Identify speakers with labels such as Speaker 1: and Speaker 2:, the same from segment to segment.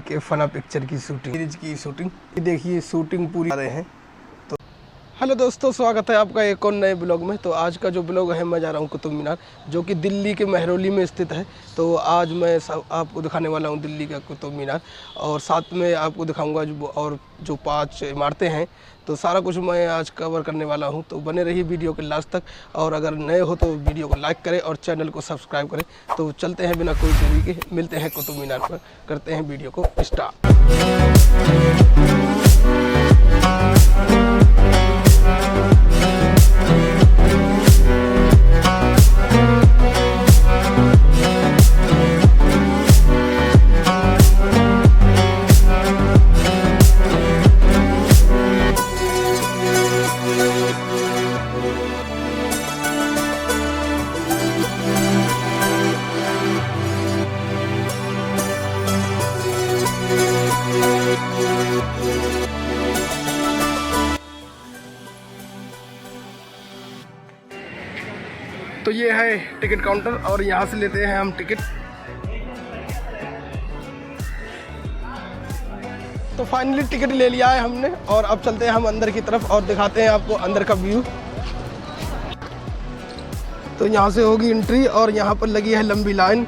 Speaker 1: के फना पिक्चर की शूटिंग देखिए, शूटिंग पूरी कर रहे हैं। तो हेलो दोस्तों, स्वागत है आपका एक और नए ब्लॉग में। तो आज का जो ब्लॉग है, मैं जा रहा हूँ कुतुब मीनार, जो कि दिल्ली के महरौली में स्थित है। तो आज मैं आपको दिखाने वाला हूँ दिल्ली का कुतुब मीनार, और साथ में आपको दिखाऊंगा जो 5 इमारतें हैं। तो सारा कुछ मैं आज कवर करने वाला हूँ, तो बने रहिए वीडियो के लास्ट तक। और अगर नए हो तो वीडियो को लाइक करें और चैनल को सब्सक्राइब करें। तो चलते हैं बिना कोई देरी के, मिलते हैं कुतुब मीनार पर, करते हैं वीडियो को स्टार्ट। तो ये है टिकट काउंटर, और यहाँ से लेते हैं हम टिकट। तो फाइनली टिकट ले लिया है हमने, और अब चलते हैं हम अंदर की तरफ और दिखाते हैं आपको अंदर का व्यू। तो यहाँ से होगी एंट्री, और यहाँ पर लगी है लंबी लाइन।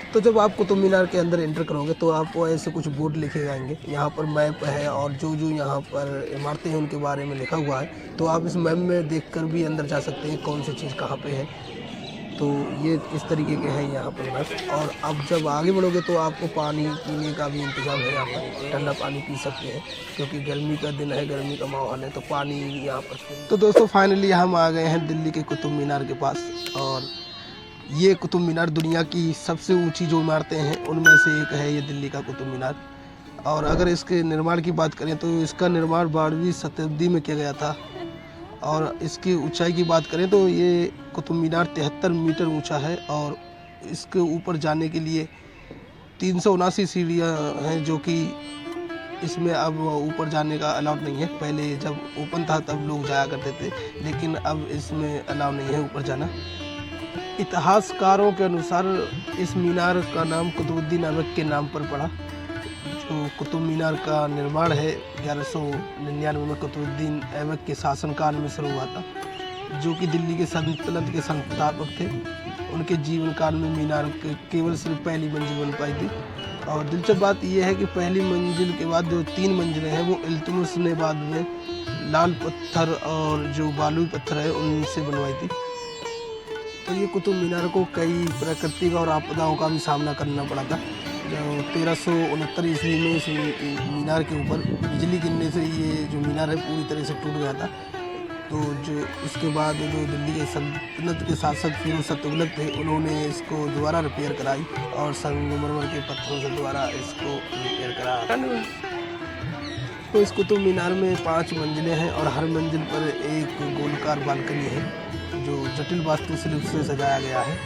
Speaker 1: तो जब आप कुतुब मीनार के अंदर एंटर करोगे तो आपको ऐसे कुछ बोर्ड लिखे जाएंगे। यहाँ पर मैप है, और जो यहाँ पर इमारतें हैं उनके बारे में लिखा हुआ है। तो आप इस मैप में देखकर भी अंदर जा सकते हैं कौन सी चीज़ कहाँ पे है। तो ये इस तरीके के हैं यहाँ पर मैप। और अब जब आगे बढ़ोगे तो आपको पानी पीने का भी इंतज़ाम है। यहाँ पर ठंडा पानी पी सकते हैं, क्योंकि गर्मी का दिन है, गर्मी का माहौल है, तो पानी यहाँ पर। तो दोस्तों फाइनली हम आ गए हैं दिल्ली के कुतुब मीनार के पास। और ये कुतुब मीनार दुनिया की सबसे ऊंची जो इमारतें हैं उनमें से एक है ये दिल्ली का कुतुब मीनार। और अगर इसके निर्माण की बात करें तो इसका निर्माण 12वीं शताब्दी में किया गया था। और इसकी ऊंचाई की बात करें तो ये कुतुब मीनार 73 मीटर ऊंचा है, और इसके ऊपर जाने के लिए 379 सीढ़ियाँ हैं, जो कि इसमें अब ऊपर जाने का अलाउ नहीं है। पहले जब ओपन था तब लोग जाया करते थे, लेकिन अब इसमें अलाउ नहीं है ऊपर जाना। इतिहासकारों के अनुसार इस मीनार का नाम कुतुबुद्दीन ऐबक के नाम पर पड़ा। जो कुतुब मीनार का निर्माण है 1199 में कुतुबुद्दीन ऐबक के शासनकाल में शुरू हुआ था, जो कि दिल्ली के सल्तनत के संस्थापक थे। उनके जीवन काल में मीनार केवल सिर्फ पहली मंजिल बन पाई थी। और दिलचस्प बात यह है कि पहली मंजिल के बाद जो 3 मंजिलें हैं वो इल्तुतमिश ने बाद में लाल पत्थर और जो बालू पत्थर है उनसे बनवाई थी। तो ये कुतुब मीनार को कई प्राकृतिक और आपदाओं का भी सामना करना पड़ा था। जो 1369 ईस्वी में इस मीनार के ऊपर बिजली गिरने से ये जो मीनार है पूरी तरह से टूट गया था। तो जो इसके बाद जो दिल्ली के सल्तनत के शासक फिरोज शाह तुगलक थे, उन्होंने इसको दोबारा रिपेयर कराई और संगमरमर के पत्थरों से दोबारा इसको रिपेयर कराया। तो इस कुतुब मीनार में 5 मंजिलें हैं, और हर मंजिल पर एक गोलाकार बालकनी है जो जटिल वास्तुशिल्प से सजाया गया है।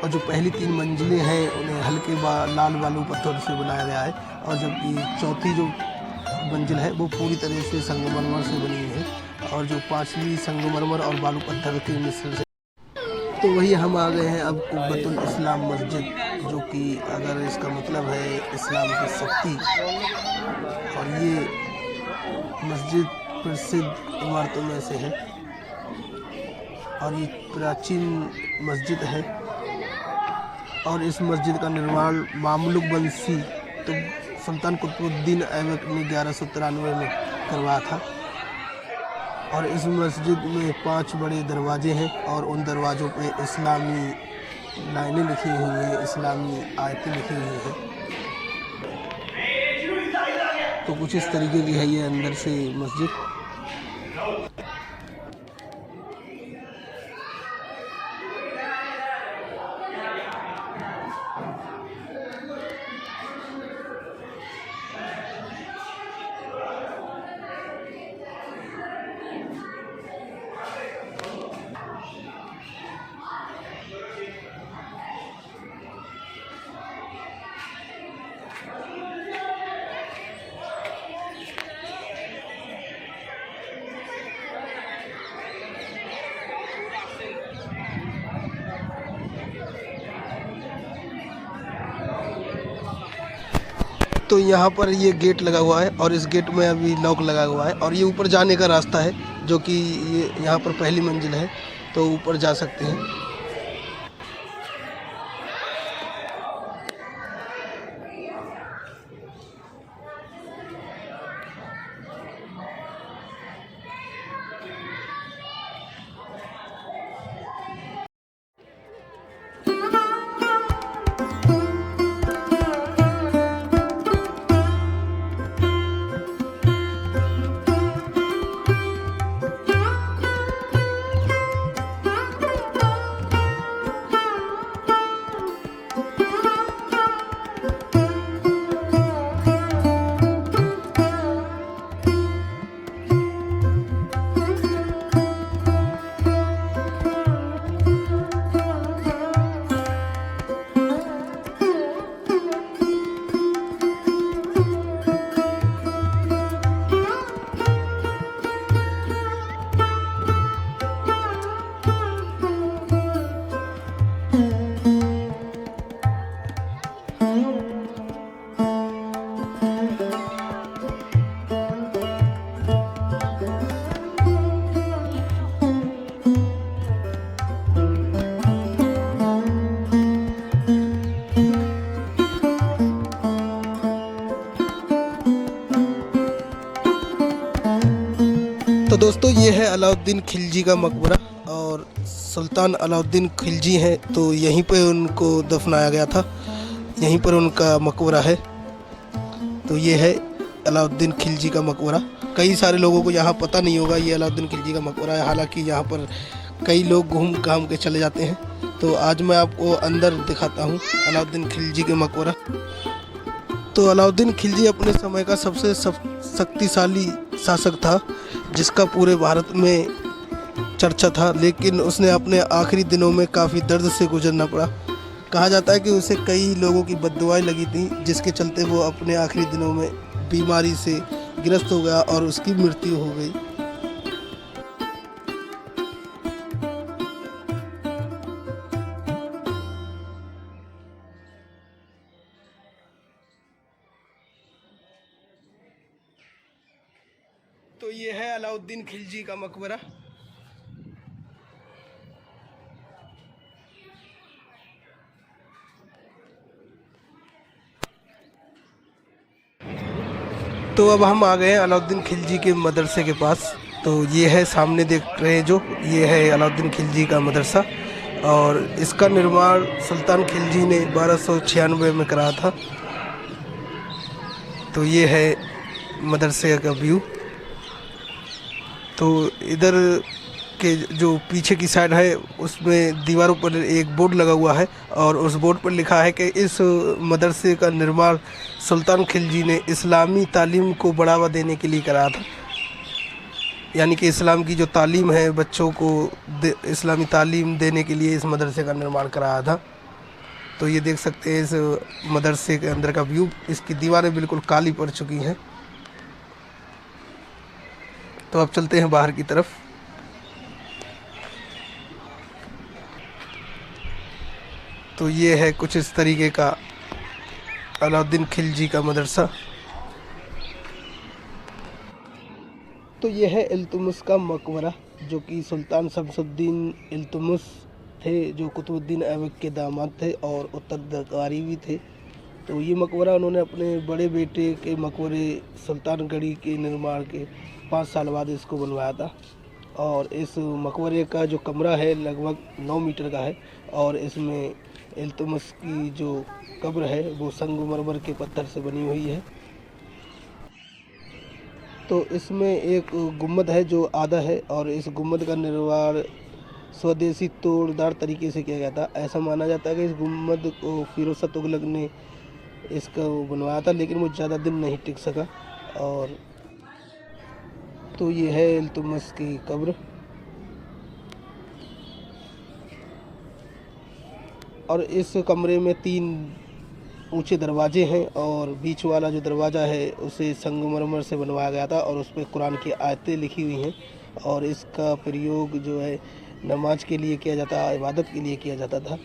Speaker 1: और जो पहली 3 मंजिलें हैं उन्हें हल्के लाल बालू पत्थर से बनाया गया है, और जबकि चौथी जो मंजिल है वो पूरी तरह से संगमरमर से बनी हुई है, और जो 5वीं संगमरमर और बालू पत्थर के मिश्रण से। तो वही हम आ गए हैं अब कुब्बतुल इस्लाम मस्जिद, जो कि अगर इसका मतलब है इस्लाम की शक्ति। और ये मस्जिद प्रसिद्ध इमारतों में से है, और ये प्राचीन मस्जिद है। और इस मस्जिद का निर्माण मामलुक वंशी तो सुल्तान कुतुबुद्दीन ऐबक ने 1193 में करवाया था। और इस मस्जिद में 5 बड़े दरवाजे हैं, और उन दरवाज़ों पे इस्लामी लाइनें लिखी हुई हैं, इस्लामी आयतें लिखी हुई हैं। तो कुछ इस तरीके की है ये अंदर से मस्जिद। तो यहाँ पर ये गेट लगा हुआ है और इस गेट में अभी लॉक लगा हुआ है और ये ऊपर जाने का रास्ता है, जो कि ये यहाँ पर पहली मंजिल है, तो ऊपर जा सकते हैं। तो दोस्तों ये है अलाउद्दीन खिलजी का मकबरा और सुल्तान अलाउद्दीन खिलजी हैं, तो यहीं पे उनको दफनाया गया था, यहीं पर उनका मकबरा है। तो ये है अलाउद्दीन खिलजी का मकबरा। कई सारे लोगों को यहाँ पता नहीं होगा ये अलाउद्दीन खिलजी का मकबरा है, हालांकि यहाँ पर कई लोग घूम घाम के चले जाते हैं। तो आज मैं आपको अंदर दिखाता हूँ अलाउद्दीन खिलजी के मकबरा। तो अलाउद्दीन खिलजी अपने समय का सबसे शक्तिशाली शासक था, जिसका पूरे भारत में चर्चा था, लेकिन उसने अपने आखिरी दिनों में काफ़ी दर्द से गुजरना पड़ा। कहा जाता है कि उसे कई लोगों की बद्दुआएं लगी थी, जिसके चलते वो अपने आखिरी दिनों में बीमारी से ग्रस्त हो गया और उसकी मृत्यु हो गई। तो ये है अलाउद्दीन खिलजी का मकबरा। तो अब हम आ गए हैं अलाउद्दीन खिलजी के मदरसे के पास। तो ये है सामने देख रहे हैं जो, ये है अलाउद्दीन खिलजी का मदरसा और इसका निर्माण सुल्तान खिलजी ने 1296 में कराया था। तो ये है मदरसे का व्यू। तो इधर के जो पीछे की साइड है उसमें दीवारों पर एक बोर्ड लगा हुआ है और उस बोर्ड पर लिखा है कि इस मदरसे का निर्माण सुल्तान खिलजी ने इस्लामी तालीम को बढ़ावा देने के लिए कराया था। यानी कि इस्लाम की जो तालीम है, बच्चों को इस्लामी तालीम देने के लिए इस मदरसे का निर्माण कराया था। तो ये देख सकते हैं इस मदरसे के अंदर का व्यू। इसकी दीवारें बिल्कुल काली पड़ चुकी हैं। तो अब चलते हैं बाहर की तरफ। तो ये है कुछ इस तरीके का अलाउद्दीन खिलजी का मदरसा। तो ये है इल्तुतमिश का मकबरा, जो कि सुल्तान शमसुद्दीन इल्तुतमिश थे, जो कुतुबुद्दीन ऐबक के दामाद थे और उत्तराधिकारी भी थे। तो ये मकबरा उन्होंने अपने बड़े बेटे के मकबरे सुल्तानगढ़ी के निर्माण के 5 साल बाद इसको बनवाया था। और इस मकबरे का जो कमरा है लगभग 9 मीटर का है और इसमें इल्तुतमिश की जो कब्र है वो संगमरमर के पत्थर से बनी हुई है। तो इसमें एक गुम्बद है जो आधा है और इस गुम्बद का निर्माण स्वदेशी तोड़दार तरीके से किया गया था। ऐसा माना जाता है कि इस गुम्बद को फिरोज शाह तुगलक ने इसका बनवाया था, लेकिन वो ज़्यादा दिन नहीं टिक सका। और तो ये है इल्तुतमिश की कब्र। और इस कमरे में 3 ऊंचे दरवाजे हैं और बीच वाला जो दरवाज़ा है उसे संगमरमर से बनवाया गया था और उस पर कुरान की आयतें लिखी हुई हैं। और इसका प्रयोग जो है नमाज के लिए किया जाता, इबादत के लिए किया जाता था।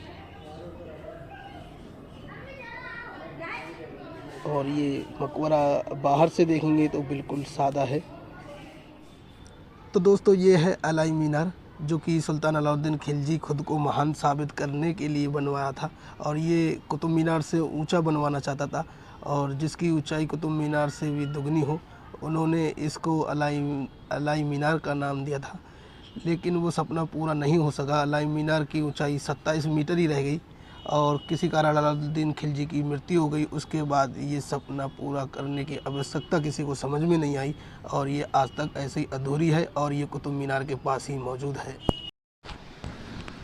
Speaker 1: और ये मकबरा बाहर से देखेंगे तो बिल्कुल सादा है। तो दोस्तों ये है अलाई मीनार, जो कि सुल्तान अलाउद्दीन खिलजी खुद को महान साबित करने के लिए बनवाया था। और ये कुतुब मीनार से ऊंचा बनवाना चाहता था, और जिसकी ऊंचाई कुतुब मीनार से भी दुगनी हो, उन्होंने इसको अलाई मीनार का नाम दिया था। लेकिन वो सपना पूरा नहीं हो सका। अलाई मीनार की ऊंचाई 27 मीटर ही रह गई, और किसी कारण अलाउद्दीन खिलजी की मृत्यु हो गई। उसके बाद ये सपना पूरा करने की आवश्यकता किसी को समझ में नहीं आई, और ये आज तक ऐसे ही अधूरी है, और ये कुतुब मीनार के पास ही मौजूद है।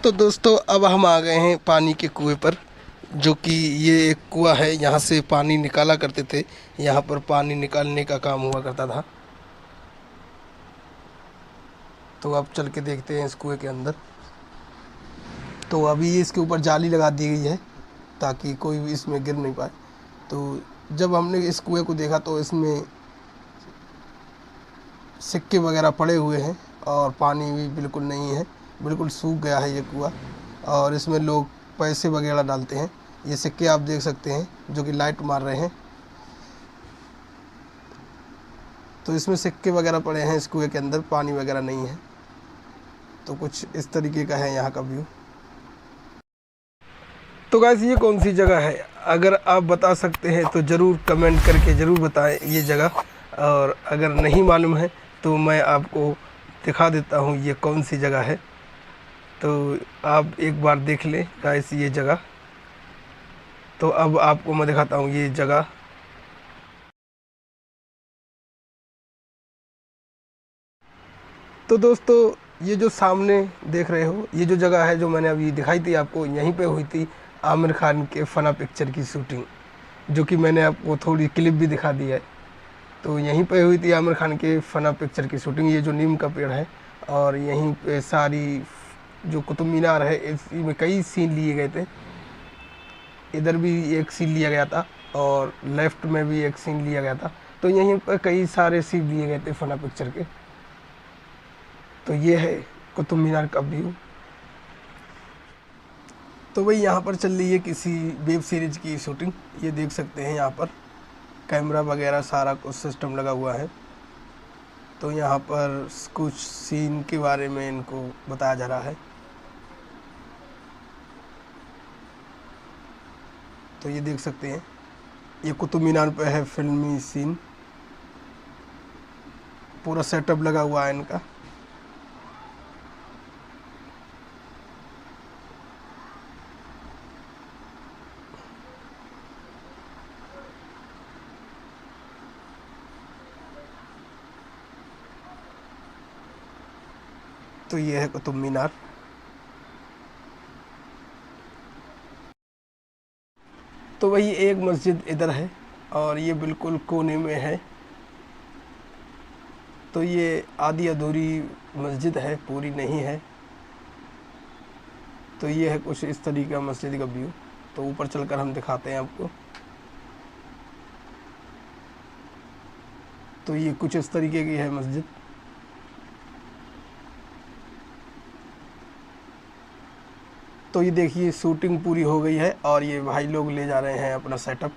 Speaker 1: तो दोस्तों अब हम आ गए हैं पानी के कुएं पर, जो कि ये एक कुआं है। यहाँ से पानी निकाला करते थे, यहाँ पर पानी निकालने का काम हुआ करता था। तो अब चल के देखते हैं इस कुएं के अंदर। तो अभी इसके ऊपर जाली लगा दी गई है ताकि कोई भी इसमें गिर नहीं पाए। तो जब हमने इस कुएं को देखा तो इसमें सिक्के वगैरह पड़े हुए हैं, और पानी भी बिल्कुल नहीं है, बिल्कुल सूख गया है ये कुआं। और इसमें लोग पैसे वगैरह डालते हैं। ये सिक्के आप देख सकते हैं जो कि लाइट मार रहे हैं। तो इसमें सिक्के वगैरह पड़े हैं इस कुएं के अंदर, पानी वगैरह नहीं है। तो कुछ इस तरीके का है यहाँ का व्यू। तो गाइस ये कौन सी जगह है? अगर आप बता सकते हैं तो ज़रूर कमेंट करके ज़रूर बताएं ये जगह। और अगर नहीं मालूम है तो मैं आपको दिखा देता हूँ ये कौन सी जगह है। तो आप एक बार देख लें गाइस ये जगह। तो अब आपको मैं दिखाता हूँ ये जगह। तो दोस्तों ये जो सामने देख रहे हो, ये जो जगह है जो मैंने अभी दिखाई थी आपको, यहीं पे हुई थी आमिर खान के फना पिक्चर की शूटिंग, जो कि मैंने आपको थोड़ी क्लिप भी दिखा दी है। तो यहीं पे हुई थी आमिर खान के फना पिक्चर की शूटिंग। ये जो नीम का पेड़ है, और यहीं पे सारी जो कुतुब मीनार है इसमें कई सीन लिए गए थे। इधर भी एक सीन लिया गया था, और लेफ्ट में भी एक सीन लिया गया था। तो यहीं पर कई सारे सीन लिए गए थे फना पिक्चर के। तो ये है कुतुब मीनार का व्यू। तो वही यहाँ पर चल रही है किसी वेब सीरीज की शूटिंग। ये देख सकते हैं यहाँ पर कैमरा वगैरह सारा कुछ सिस्टम लगा हुआ है। तो यहाँ पर कुछ सीन के बारे में इनको बताया जा रहा है। तो ये देख सकते हैं ये कुतुब मीनार पे है फिल्मी सीन, पूरा सेटअप लगा हुआ है इनका। तो ये है कुतुब मीनार। तो वही एक मस्जिद इधर है, और ये बिल्कुल कोने में है। तो ये आधी अधूरी मस्जिद है, पूरी नहीं है। तो ये है कुछ इस तरीके का मस्जिद का व्यू। तो ऊपर चलकर हम दिखाते हैं आपको। तो ये कुछ इस तरीके की है मस्जिद। तो ये देखिए शूटिंग पूरी हो गई है, और ये भाई लोग ले जा रहे हैं अपना सेटअप।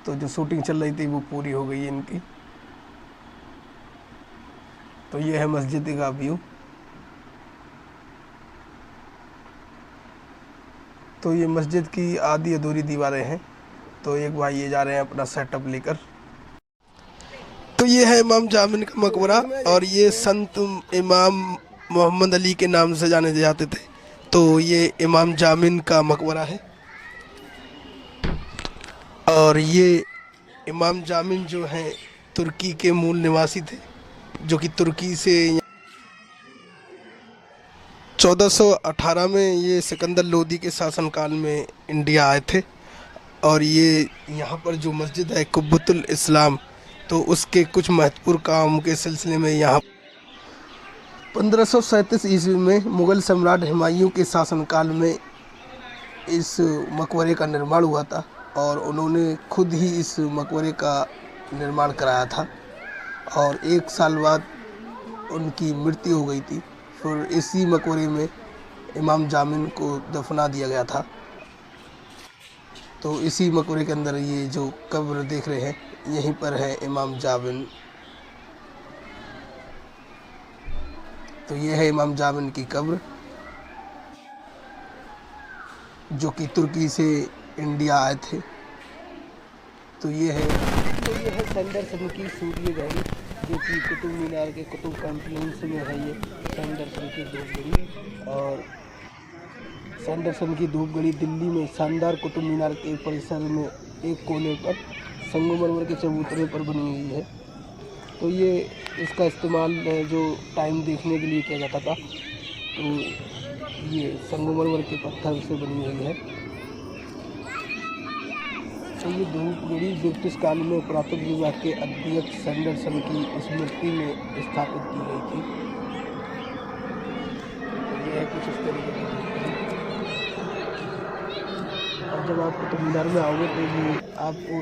Speaker 1: तो जो शूटिंग चल रही थी वो पूरी हो गई है इनकी। तो ये है मस्जिद का व्यू। तो ये मस्जिद की आधी अधूरी दीवारें हैं। तो एक भाई ये जा रहे हैं अपना सेटअप लेकर। तो ये है इमाम जामिन का मकबरा, और ये संत इमाम मोहम्मद अली के नाम से जाने जाते थे। तो ये इमाम जामिन का मकबरा है। और ये इमाम जामिन जो हैं तुर्की के मूल निवासी थे, जो कि तुर्की से 1418 में ये सिकंदर लोदी के शासनकाल में इंडिया आए थे। और ये यहाँ पर जो मस्जिद है कुब्बतुल इस्लाम, तो उसके कुछ महत्वपूर्ण काम के सिलसिले में यहाँ 1537 ईस्वी में मुग़ल सम्राट हुमायूं के शासनकाल में इस मकबरे का निर्माण हुआ था, और उन्होंने खुद ही इस मकबरे का निर्माण कराया था। और 1 साल बाद उनकी मृत्यु हो गई थी। फिर इसी मकबरे में इमाम जामिन को दफना दिया गया था। तो इसी मकबरे के अंदर ये जो कब्र देख रहे हैं, यहीं पर है इमाम जाबिन। तो ये है इमाम जाबिन की कब्र, जो कि तुर्की से इंडिया आए थे। तो ये है सैंडरसन की सूर्य घड़ी, जो कि कुतुब मीनार के कुतुब कॉम्प्लेक्स में है। ये सैंडरसन की धूप घड़ी, और सैंडरसन की धूप घड़ी दिल्ली में शानदार कुतुब मीनार के परिसर में एक कोने पर संगमरमर के चबूतरे पर बनी हुई है। तो ये इसका इस्तेमाल जो टाइम देखने के लिए किया जाता था, तो ये संगमरमर के पत्थर से बनी हुई है। तो ये धूप घड़ी ब्रिटिश काल में पुरातत्व विभाग के अध्यक्ष सैंडरसन की स्मृति में स्थापित की गई थी। तो ये है कुछ इस तरीके की धूप घड़ी। और जब आप कुतुब मीनार में आओगे तो ये आपको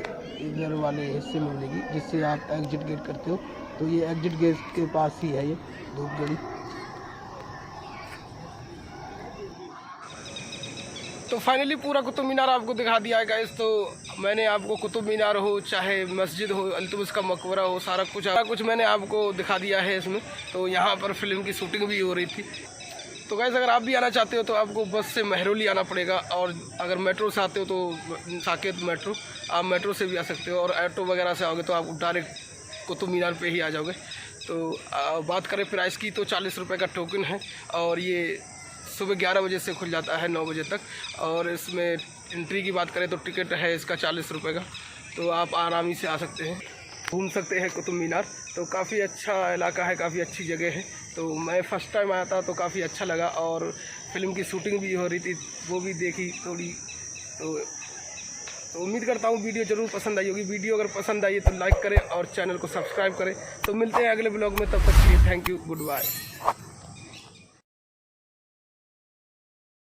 Speaker 1: इधर वाले हिस्से में मिलेगी, जिससे आप एग्जिट गेट करते हो। तो ये एग्जिट गेट के पास ही है ये धूप घड़ी। तो फाइनली पूरा कुतुब मीनार आपको दिखा दिया है गाइस। तो मैंने आपको कुतुब मीनार हो, चाहे मस्जिद हो, इल्तुतमिश का मकबरा हो, सारा कुछ मैंने आपको दिखा दिया है इसमें। तो यहाँ पर फिल्म की शूटिंग भी हो रही थी। तो गाइस अगर आप भी आना चाहते हो तो आपको बस से महरौली आना पड़ेगा, और अगर मेट्रो से आते हो तो साकेत मेट्रो, आप मेट्रो से भी आ सकते हो, और ऑटो वगैरह से आओगे तो आप डायरेक्ट कुतुब मीनार पे ही आ जाओगे। तो बात करें प्राइस की, तो 40 रुपये का टोकन है, और ये सुबह 11 बजे से खुल जाता है 9 बजे तक। और इसमें एंट्री की बात करें तो टिकट है इसका 40 रुपये का। तो आप आरामी से आ सकते हैं, घूम सकते हैं कुतुब मीनार। तो काफ़ी अच्छा इलाका है, काफ़ी अच्छी जगह है। तो मैं फ़र्स्ट टाइम आया था तो काफ़ी अच्छा लगा, और फिल्म की शूटिंग भी हो रही थी, वो भी देखी थोड़ी। तो उम्मीद करता हूँ वीडियो ज़रूर पसंद आई होगी। वीडियो अगर पसंद आई है तो लाइक करें और चैनल को सब्सक्राइब करें। तो मिलते हैं अगले ब्लॉग में, तब तक के लिए थैंक यू, गुड बाय।